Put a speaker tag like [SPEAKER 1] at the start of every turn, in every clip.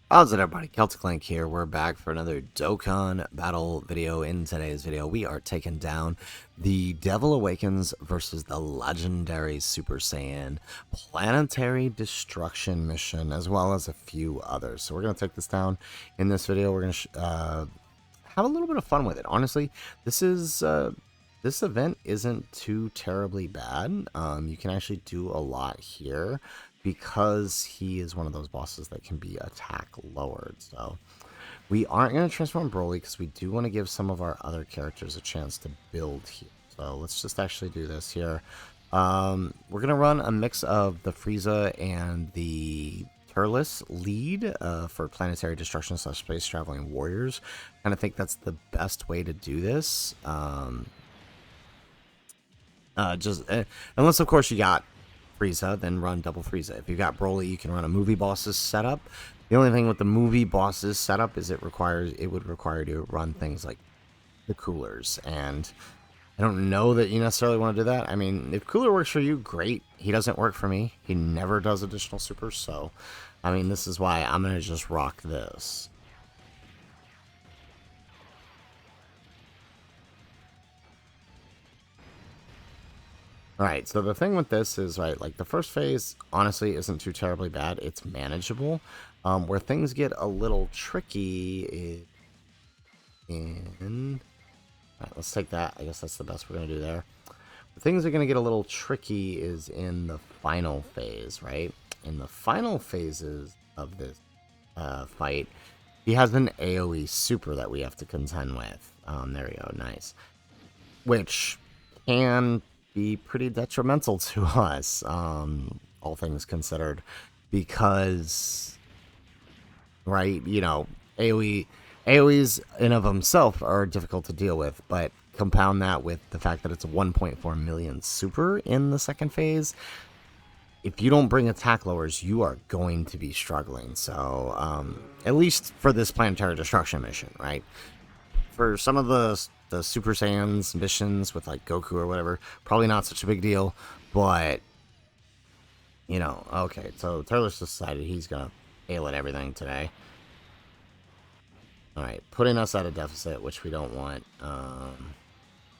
[SPEAKER 1] How's it, everybody? Celtic Link here. We're back for another Dokkan battle video. In today's video, we are taking down the Devil Awakens versus the Legendary Super Saiyan Planetary Destruction mission, as well as a few others. So we're going to take this down in this video. We're going to have a little bit of fun with it. Honestly, this event isn't too terribly bad. You can actually do a lot here because he is one of those bosses that can be attack lowered. So we aren't going to transform Broly because we do want to give some of our other characters a chance to build here. So let's just actually do this here. We're going to run a mix of the Frieza and the Turles lead for Planetary Destruction / Space Traveling Warriors. And I think that's the best way to do this. Unless, of course, you got Frieza, then run double Frieza. If you got Broly, you can run a movie bosses setup. The only thing with the movie bosses setup is it would require you to run things like the coolers, and I don't know that you necessarily want to do that. I mean, if cooler works for you, great. He doesn't work for me. He never does additional supers, so I mean, this is why I'm gonna just rock this. Alright, so the thing with this is, right, like the first phase honestly isn't too terribly bad. It's manageable. Where things get a little tricky is in... Alright, let's take that. I guess that's the best we're going to do there. The things are going to get a little tricky is in the final phase, right? In the final phases of this fight, he has an AoE super that we have to contend with. There we go, nice. Which can be pretty detrimental to us, all things considered, because, right, you know, AoEs in of themselves are difficult to deal with, but compound that with the fact that it's a 1.4 million super in the second phase. If you don't bring attack lowers, you are going to be struggling. So, at least for this Planetary Destruction mission, right? For some of the Super Saiyans missions with like Goku or whatever, probably not such a big deal, but you know, okay, so Turles decided he's gonna ail at everything today. Alright, putting us at a deficit, which we don't want.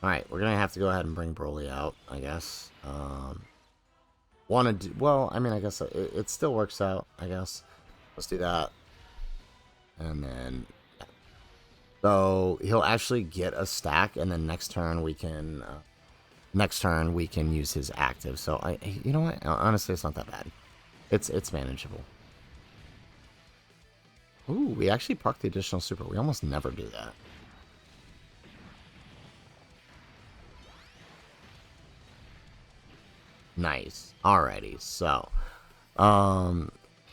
[SPEAKER 1] Alright, we're gonna have to go ahead and bring Broly out, I guess. Want to do, well, I mean, I guess it still works out, I guess. Let's do that. And then so he'll actually get a stack, and then next turn we can use his active. So you know what? Honestly, it's not that bad. It's manageable. Ooh, we actually proc the additional super. We almost never do that. Nice. Alrighty. So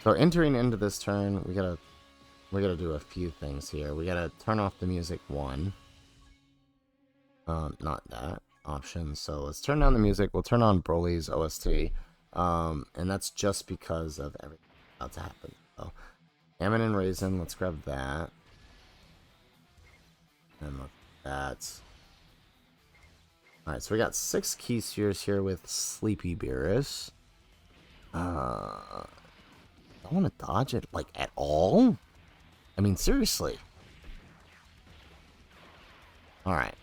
[SPEAKER 1] entering into this turn, we gotta do a few things here. We gotta turn off the music one. Not that option. So let's turn down the music. We'll turn on Broly's OST. And that's just because of everything about to happen. So Salmon and Raisin, let's grab that. And look at that. Alright, so we got 6 key spheres here with Sleepy Beerus. I don't want to dodge it, like, at all? I mean, seriously. Alright.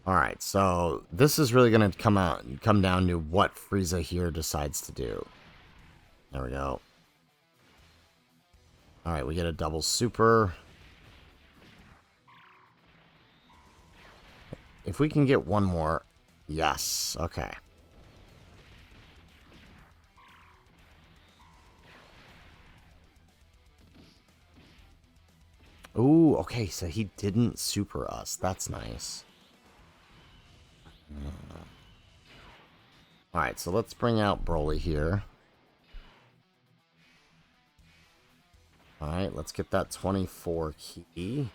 [SPEAKER 1] Alright, so this is really going to come down to what Frieza here decides to do. There we go. Alright, we get a double super. If we can get one more. Yes, okay. Ooh, okay, so he didn't super us. That's nice. Alright, so let's bring out Broly here. Alright, let's get that 24 key.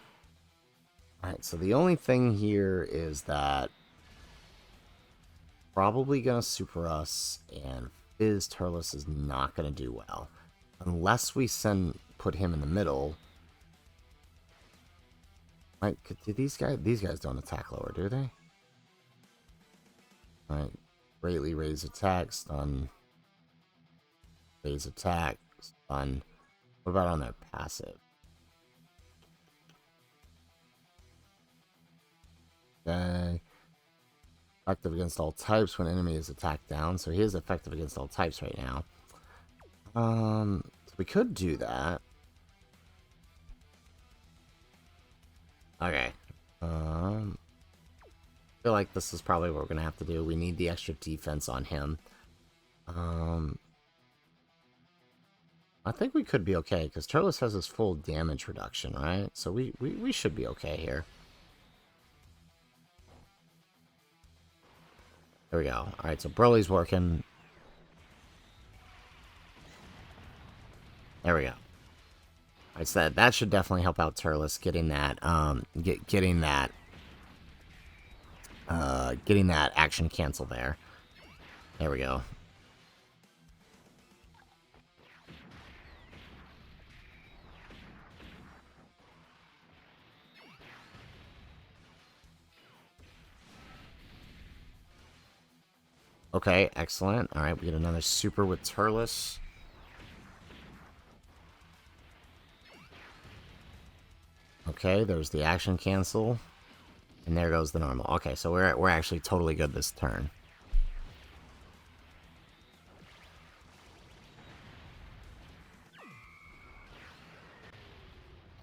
[SPEAKER 1] Alright, so the only thing here is that probably gonna super us, and Fizz Turles is not gonna do well. Unless we put him in the middle. Like, do these guys don't attack lower, do they? Alright. Greatly raise attack, stun. Raise attack, stun. What about on their passive? Okay. Effective against all types when enemy is attacked down. So he is effective against all types right now. So we could do that. Okay. I feel like this is probably what we're gonna have to do. We need the extra defense on him. I think we could be okay, because Turles has his full damage reduction, right? So we should be okay here. There we go. Alright, so Broly's working. There we go. Alright, so that should definitely help out Turles getting that, getting that action cancel there. There we go. Okay, excellent. Alright, we get another super with Turles. Okay, there's the action cancel. And there goes the normal. Okay, so we're actually totally good this turn.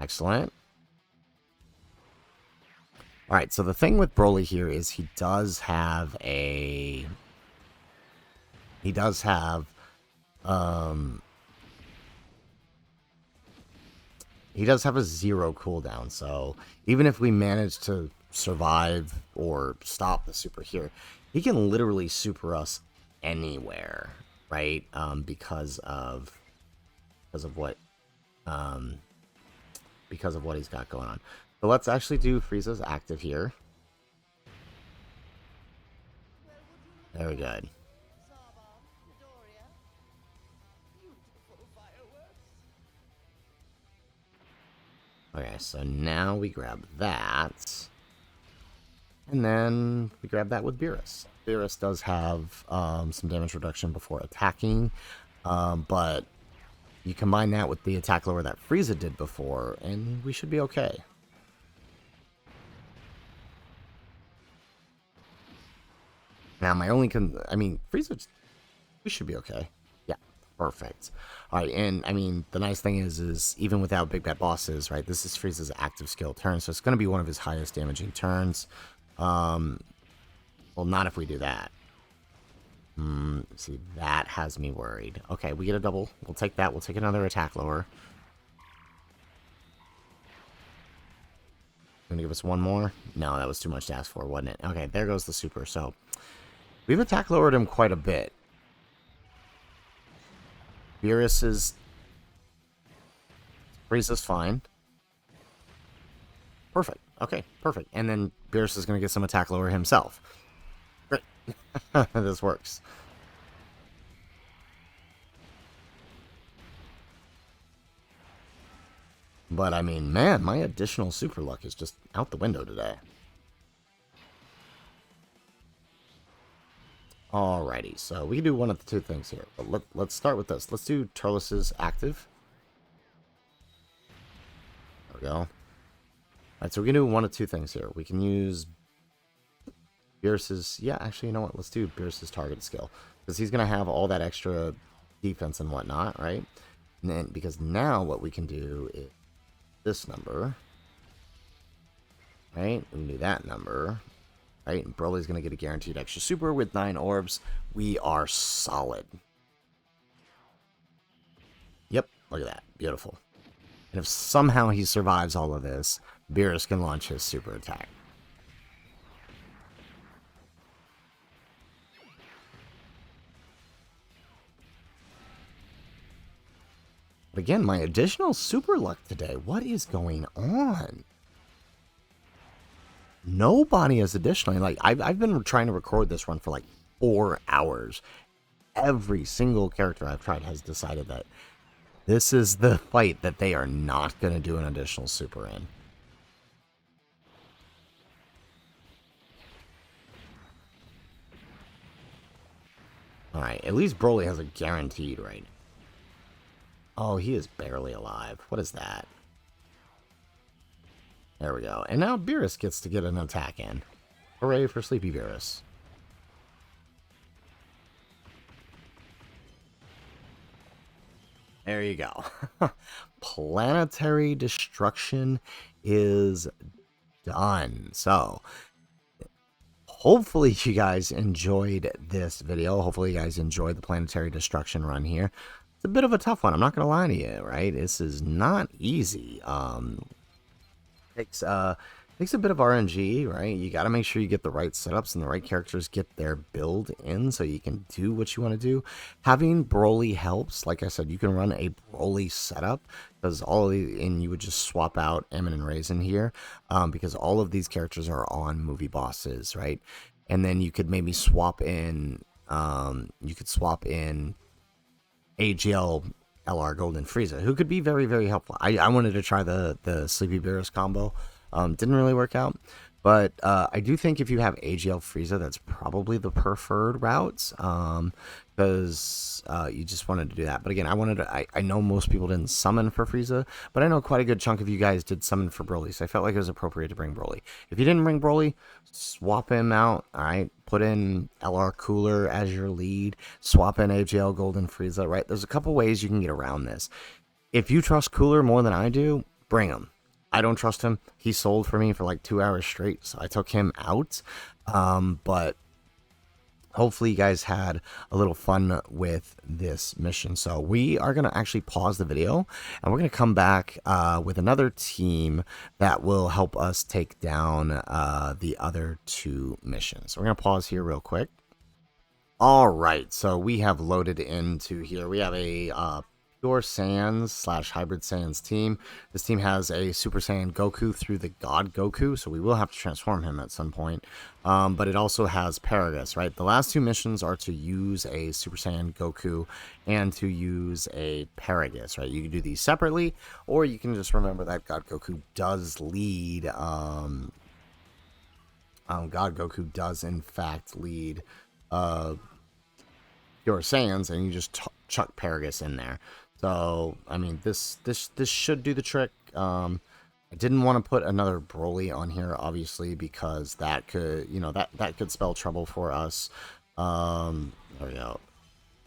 [SPEAKER 1] Excellent. Alright, so the thing with Broly here is he does have a... He does have a 0 cooldown, so even if we manage to survive or stop the super here, he can literally super us anywhere, right? Because of what he's got going on. So let's actually do Frieza's active here. Very good. Okay, so now we grab that. And then we grab that with Beerus. Beerus does have some damage reduction before attacking, but you combine that with the attack lower that Frieza did before, and we should be okay. Now, my only Frieza, we should be okay. Yeah, perfect. Alright, and, I mean, the nice thing is even without Big Bad Bosses, right, this is Frieza's active skill turn, so it's going to be one of his highest damaging turns. Well, not if we do that. See, that has me worried. Okay, we get a double. We'll take that. We'll take another attack lower. Gonna give us one more? No, that was too much to ask for, wasn't it? Okay, there goes the super. So, we've attack lowered him quite a bit. Beerus is... Frieza's fine. Perfect. Okay, perfect. And then Beerus is going to get some attack lower himself. Great. This works. But, I mean, man, my additional super luck is just out the window today. Alrighty, so we can do one of the two things here. But let's start with this. Let's do Turles' active. There we go. Alright, so we can do one of two things here. We can use Beerus's... Yeah, actually, you know what? Let's do Beerus's target skill. Because he's going to have all that extra defense and whatnot, right? And then, because now what we can do is this number. Right? We can do that number. Right? And Broly's going to get a guaranteed extra super with 9 orbs. We are solid. Yep, look at that. Beautiful. And if somehow he survives all of this, Beerus can launch his super attack. But again, my additional super luck today. What is going on? Nobody is additionally. Like, I've been trying to record this run for like 4 hours. Every single character I've tried has decided that this is the fight that they are not going to do an additional super in. Alright, at least Broly has a guaranteed right. Oh, he is barely alive. What is that? There we go. And now Beerus gets to get an attack in. Hooray for Sleepy Beerus. There you go. Planetary destruction is done. So, hopefully you guys enjoyed this video. Hopefully you guys enjoyed the planetary destruction run here. It's a bit of a tough one. I'm not going to lie to you, right? This is not easy. Takes a bit of RNG, right? You got to make sure you get the right setups and the right characters get their build in so you can do what you want to do. Having Broly helps. Like I said, you can run a Broly setup because all of the, and you would just swap out Emin and Raisin here because all of these characters are on movie bosses, right? And then you could maybe swap in, AGL LR Golden Frieza, who could be very, very helpful. I wanted to try the Sleepy Beerus combo. Didn't really work out. But I do think if you have AGL Frieza, that's probably the preferred route. Because you just wanted to do that. But again, I know most people didn't summon for Frieza, but I know quite a good chunk of you guys did summon for Broly, so I felt like it was appropriate to bring Broly. If you didn't bring Broly, swap him out, alright? Put in LR Cooler as your lead, swap in AGL Golden Frieza, right? There's a couple ways you can get around this. If you trust Cooler more than I do, bring him. I don't trust him. He sold for me for like 2 hours straight, so I took him out. But hopefully you guys had a little fun with this mission. So we are going to actually pause the video, and we're going to come back with another team that will help us take down the other two missions. So we're going to pause here real quick. All right, so we have loaded into here. We have a Pure Saiyans / Hybrid Saiyans team. This team has a Super Saiyan Goku through the God Goku, so we will have to transform him at some point. But it also has Paragus, right? The last two missions are to use a Super Saiyan Goku and to use a Paragus, right? You can do these separately, or you can just remember that God Goku does lead. God Goku does in fact lead Pure Saiyans, and you just chuck Paragus in there. So, I mean, this should do the trick. I didn't want to put another Broly on here, obviously, because that could, that could spell trouble for us. There we go.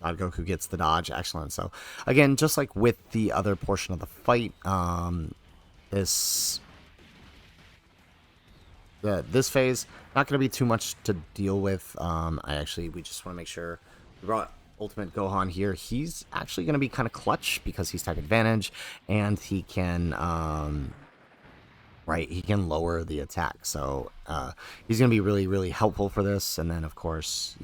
[SPEAKER 1] God Goku gets the dodge. Excellent. So, again, just like with the other portion of the fight, this phase, not going to be too much to deal with. We just want to make sure we brought Ultimate Gohan here. He's actually going to be kind of clutch because he's type advantage, and he can he can lower the attack, so he's going to be really, really helpful for this. And then of course,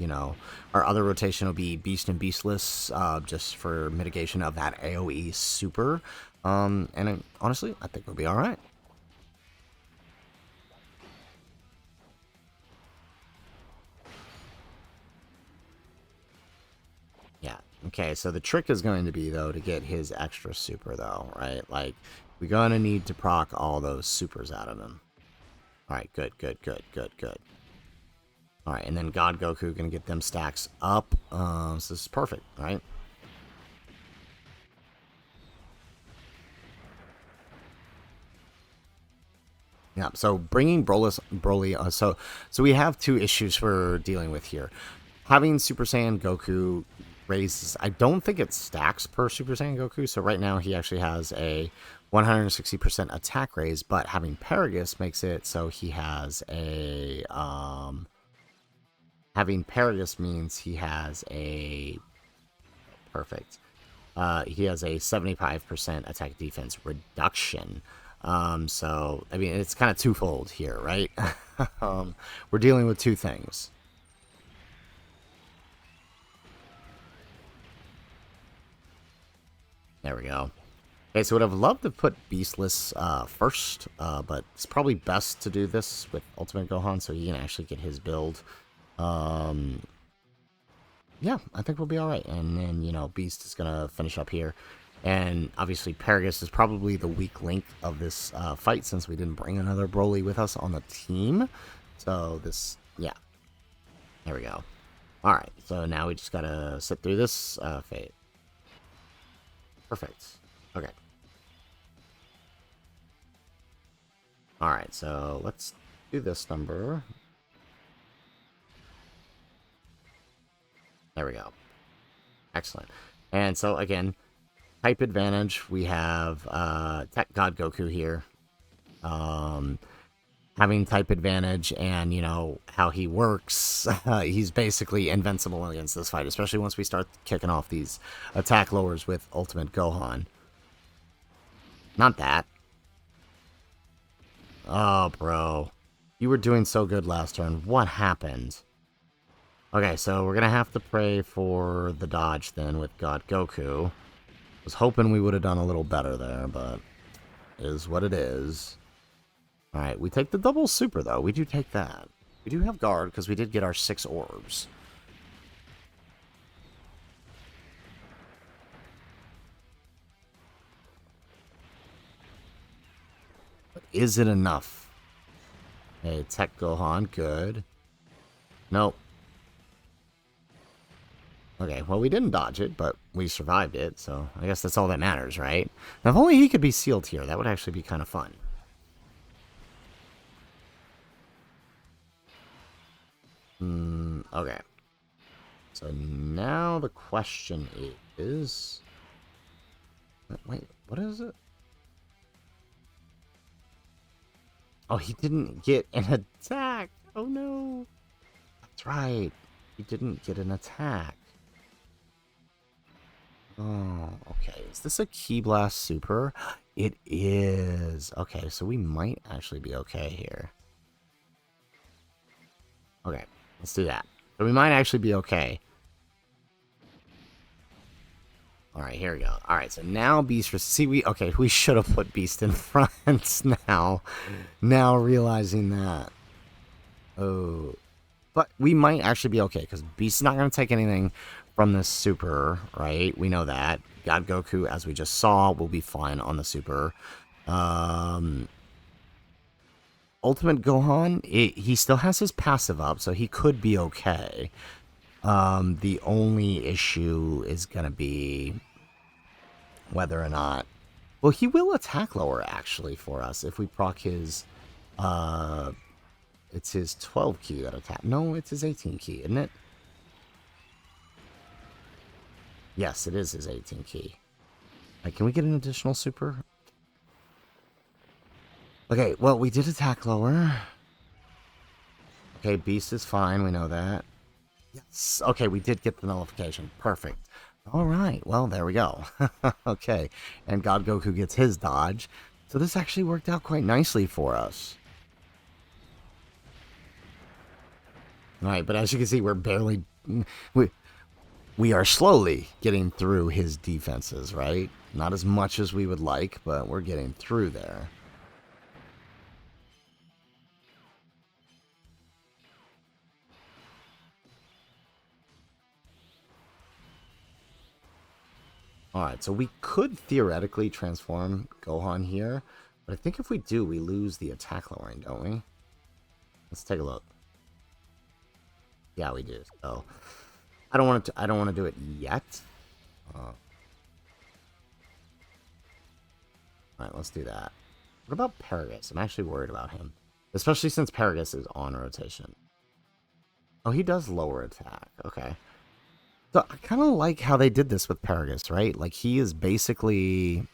[SPEAKER 1] our other rotation will be Beast and Beastless, just for mitigation of that AoE super, and honestly I think we'll be all right. Okay, so the trick is going to be, though, to get his extra super, though, right? Like, we're going to need to proc all those supers out of him. Alright, good. Alright, and then God Goku going to get them stacks up. So this is perfect, right? Yeah, so bringing Broly, so we have two issues we're dealing with here. Having Super Saiyan Goku raises, I don't think it stacks per Super Saiyan Goku, so right now he actually has a 160% attack raise, but having Paragus makes it so he has a, having Paragus means he has a, perfect, he has a 75% attack defense reduction. So, I mean, it's kind of twofold here, right? We're dealing with two things. There we go. Okay, so would have loved to put Beastless first, but it's probably best to do this with Ultimate Gohan so he can actually get his build. Yeah, I think we'll be alright. And then, Beast is going to finish up here. And obviously Paragus is probably the weak link of this fight since we didn't bring another Broly with us on the team. So this, yeah. There we go. Alright, so now we just gotta sit through this phase. Perfect. Okay. Alright, so let's do this number. There we go. Excellent. And so, again, type advantage. We have Tech God Goku here. Having type advantage and, you know, how he works, he's basically invincible against this fight, especially once we start kicking off these attack lowers with Ultimate Gohan. Not that. Oh, bro. You were doing so good last turn. What happened? Okay, so we're going to have to pray for the dodge then with God Goku. Was hoping we would have done a little better there, but is what it is. Alright, we take the double super, though. We do take that. We do have guard, because we did get our 6 orbs. But is it enough? Hey, Tech Gohan, good. Nope. Okay, well, we didn't dodge it, but we survived it, so I guess that's all that matters, right? Now, if only he could be sealed here, that would actually be kind of fun. Okay. So now the question is... Wait, what is it? Oh, he didn't get an attack! Oh no! That's right. He didn't get an attack. Oh, okay. Is this a Ki Blast Super? It is. Okay, so we might actually be okay here. Okay, let's do that. So we might actually be okay. Alright, here we go. Alright, so now Beast... See, we should have put Beast in front now. Now realizing that. Oh. But we might actually be okay, because Beast is not going to take anything from this super, right? We know that. God Goku, as we just saw, will be fine on the super. Ultimate Gohan, he still has his passive up, so he could be okay. The only issue is going to be whether or not... Well, he will attack lower, actually, for us, if we proc his... It's his 12 key that attack. No, it's his 18 key, isn't it? Yes, it is his 18 key. Right, can we get an additional super? Okay, well, we did attack lower. Okay, Beast is fine, we know that. Yes, okay, we did get the nullification. Perfect. Alright, well, there we go. Okay, and God Goku gets his dodge. So this actually worked out quite nicely for us. Alright, but as you can see, we're barely... We are slowly getting through his defenses, right? Not as much as we would like, but we're getting through there. Alright, so we could theoretically transform Gohan here, but I think if we do, we lose the attack lowering, don't we? Let's take a look. Yeah, we do. So I don't want to do it yet. Alright, let's do that. What about Paragus? I'm actually worried about him. Especially since Paragus is on rotation. Oh, he does lower attack. Okay. So I kind of like how they did this with Paragus, right? Like, he is basically...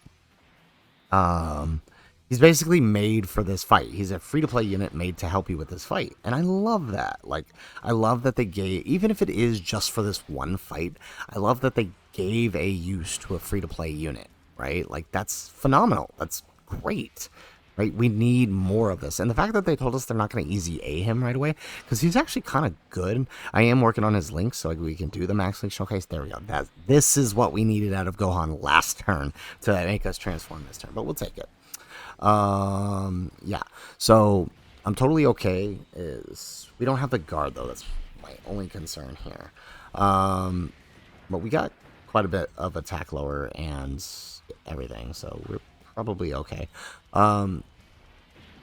[SPEAKER 1] he's basically made for this fight. He's a free-to-play unit made to help you with this fight. And I love that. Like, I love that they gave... Even if it is just for this one fight, I love that they gave a use to a free-to-play unit, right? Like, that's phenomenal. That's great. Right? We need more of this. And the fact that they told us they're not going to easy A him right away, because he's actually kind of good. I am working on his links so we can do the Max Link Showcase. There we go. This is what we needed out of Gohan last turn to make us transform this turn, but we'll take it. Yeah. So I'm totally okay. We don't have the guard, though. That's my only concern here. But we got quite a bit of attack lower and everything, so we're probably okay.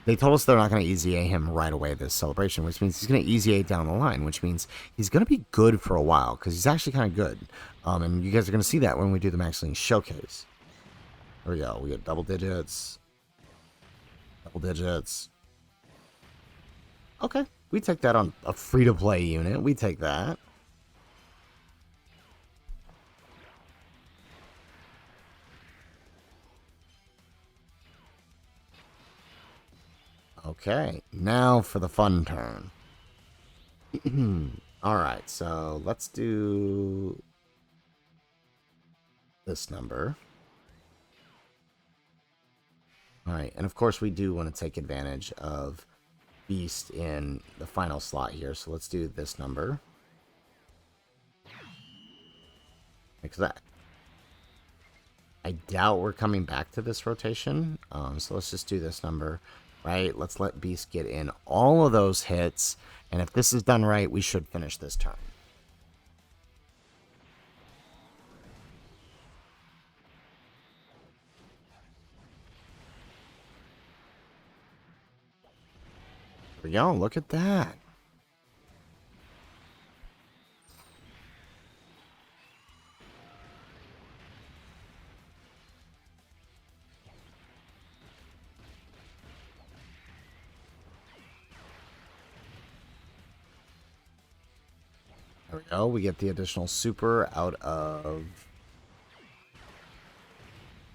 [SPEAKER 1] They told us they're not going to easy A him right away this celebration, which means he's going to easy A down the line, which means he's going to be good for a while because he's actually kind of good. And you guys are going to see that when we do the Max Link showcase. There we go. We get double digits. Double digits. Okay. We take that on a free-to-play unit. We take that. Okay, now for the fun turn. Alright, so let's do this number. Alright, and of course we do want to take advantage of Beast in the final slot here, so let's do this number. Like that. I doubt we're coming back to this rotation, so let's just do this number. Right, let's let Beast get in all of those hits, and if this is done right, we should finish this turn. There we go, look at that. There we go. We get the additional super out of...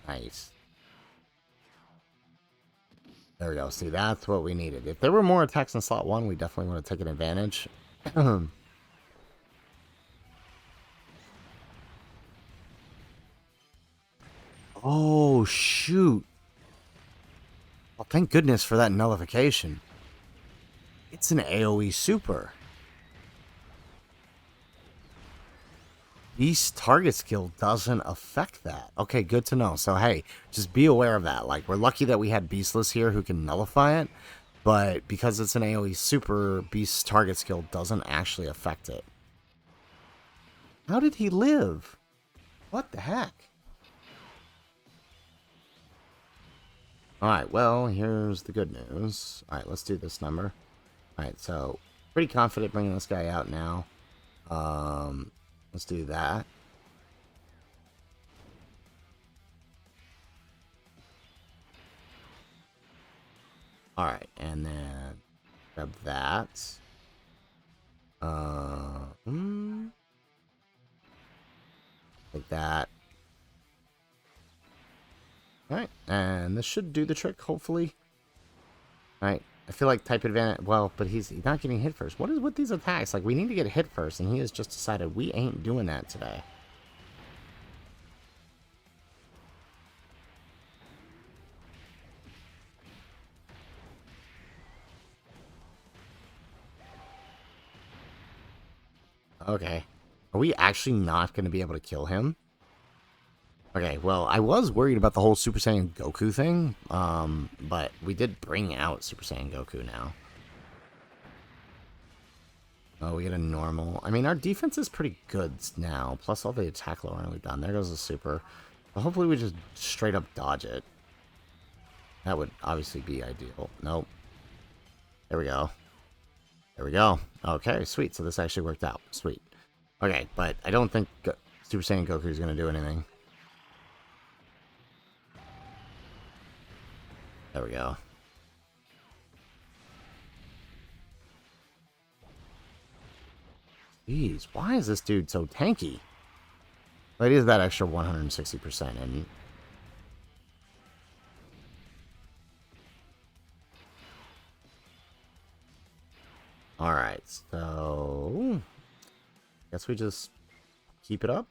[SPEAKER 1] Nice. There we go. See, that's what we needed. If there were more attacks in slot 1, we definitely would have taken advantage. Oh, shoot. Well, thank goodness for that nullification. It's an AoE super. Beast target skill doesn't affect that. Okay, good to know. So, hey, just be aware of that. Like, we're lucky that we had Beastless here who can nullify it, but because it's an AoE super, Beast's target skill doesn't actually affect it. How did he live? What the heck? Alright, well, here's the good news. Alright, let's do this number. Alright, so, pretty confident bringing this guy out now. Let's do that. Alright, and then grab that. Like that. Alright, and this should do the trick, hopefully. Alright, I feel like type advantage... Well, but he's not getting hit first. What is with these attacks? Like, we need to get hit first, and he has just decided we ain't doing that today. Okay. Are we actually not going to be able to kill him? Okay, well, I was worried about the whole Super Saiyan Goku thing, but we did bring out Super Saiyan Goku now. Oh, we get a normal. I mean, our defense is pretty good now, plus all the attack lowering we've done. There goes the super. But hopefully we just straight up dodge it. That would obviously be ideal. Nope. There we go. There we go. Okay, sweet. So this actually worked out. Sweet. Okay, but I don't think Super Saiyan Goku is going to do anything. There we go. Jeez, why is this dude so tanky? But it is that extra 160%, and... Alright, so... Guess we just keep it up.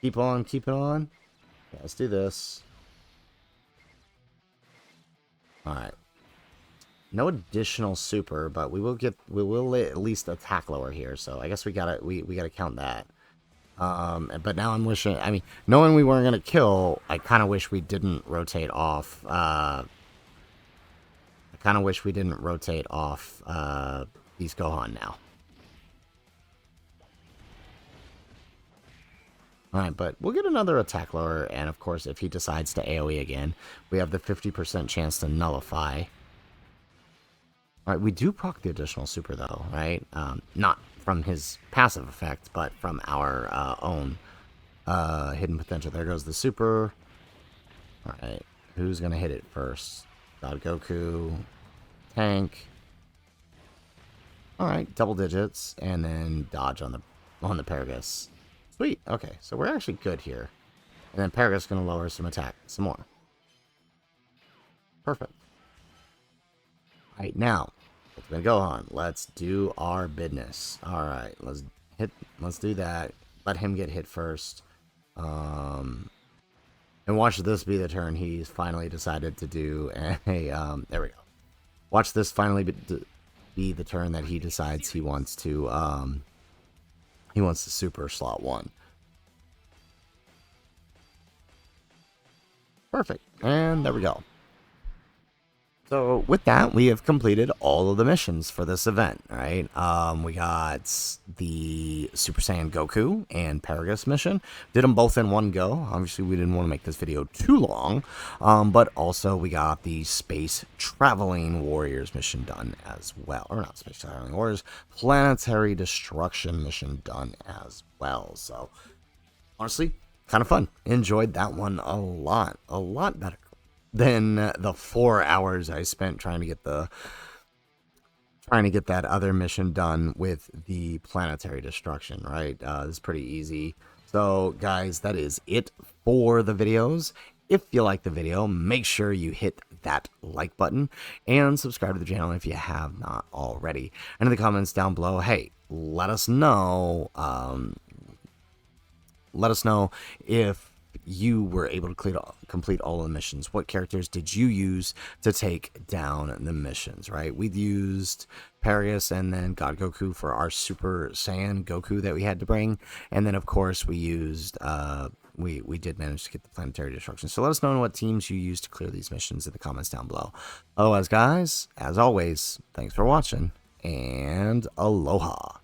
[SPEAKER 1] Keep on, keep it on. Yeah, let's do this. Alright. No additional super, but we will at least attack lower here, so I guess we gotta count that. But now I'm wishing, I mean, knowing we weren't gonna kill, I kinda wish we didn't rotate off these Gohan now. Alright, but we'll get another attack lower, and of course, if he decides to AoE again, we have the 50% chance to nullify. All right, we do proc the additional super though, right? Not from his passive effect, but from our own hidden potential. There goes the super. All right, who's gonna hit it first? God Goku, tank. All right, double digits, and then dodge on the Paragus. Sweet. Okay, so we're actually good here. And then Paragus gonna lower some attack, some more. Perfect. All right, now it's gonna go on. Let's do our business. All right, let's do that. Let him get hit first. And watch this be the turn he's finally decided to do a there we go. Watch this finally be the turn that he decides he wants to super slot 1. Perfect. And there we go. So with that, we have completed all of the missions for this event, right? We got the Super Saiyan Goku and Paragus mission. Did them both in one go. Obviously, we didn't want to make this video too long. But also, we got the Space Traveling Warriors mission done as well. Or not Space Traveling Warriors, Planetary Destruction mission done as well. So, honestly, kind of fun. Enjoyed that one a lot better than the 4 hours I spent trying to get that other mission done with the planetary destruction, right? It's pretty easy. So guys, that is it for the videos. If you like the video, make sure you hit that like button and subscribe to the channel if you have not already. And in the comments down below, hey, let us know if you were able to complete all of the missions. What characters did you use to take down the missions, right? We used Paragus and then God Goku for our Super Saiyan Goku that we had to bring. And then, of course, we used, we did manage to get the planetary destruction. So let us know what teams you used to clear these missions in the comments down below. Otherwise, guys, as always, thanks for watching and aloha.